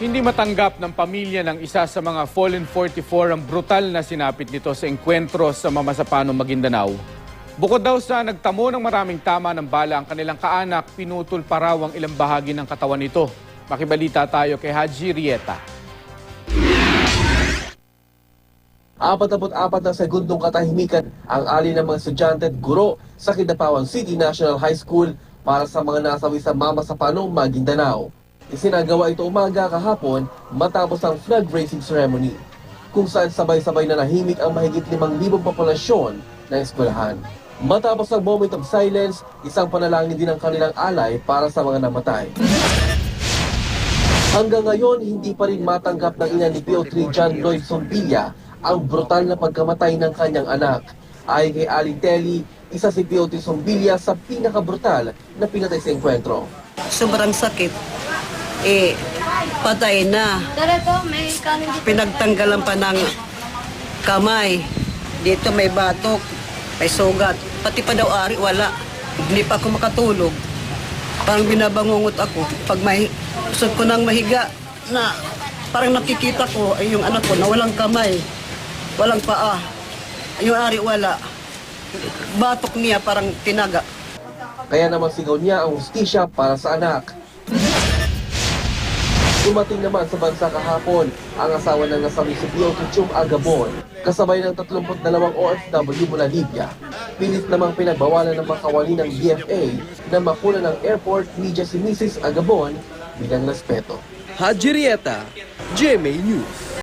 Hindi matanggap ng pamilya ng isa sa mga Fallen 44 ang brutal na sinapit nito sa engkwentro sa Mamasapanong, Maguindanao. Bukod daw sa nagtamo ng maraming tama ng bala ang kanilang kaanak, pinutol pa raw ang ilang bahagi ng katawan nito. Makibalita tayo kay Haji Rieta. 44 na segundong katahimikan ang alin ng mga estudyante at guro sa Kidapawan City National High School para sa mga nasawi sa Mamasapanong, Maguindanao. Isinagawa ito umaga kahapon matapos ang flag raising ceremony, kung saan sabay-sabay na nahimik ang mahigit 5,000 populasyon ng eskwelahan. Matapos ang moment of silence, isang panalangin din ang kanilang alay para sa mga namatay. Hanggang ngayon, hindi pa rin matanggap ng ina ni PO3 John Lloyd Sombilla ang brutal na pagkamatay ng kanyang anak. Ayon kay Aling Telly, isa si PO3 Sombilla sa pinakabrutal na pinatay sa enkwentro. Sobrang sakit. Patay na. Pinagtanggalan pa ng kamay. Dito may batok, may sugat. Pati pa daw ari, wala. Hindi pa ako makatulog. Parang binabangungot ako. Pag gusto ko nang mahiga, na parang nakikita ko ay yung anak ko na walang kamay, walang paa. Yung ari, wala. Batok niya parang tinaga. Kaya naman sigaw niya ang hustisya para sa anak. Dumating naman sa bansa kahapon ang asawa ng nasawi si PO3 Chum Agabon, kasabay ng 32 OFW mula Libya. Pilit namang pinagbawalan ng makawali ng DFA na makuna ng airport media si Mrs. Agabon bilang respeto. Haji Rieta, GMA News.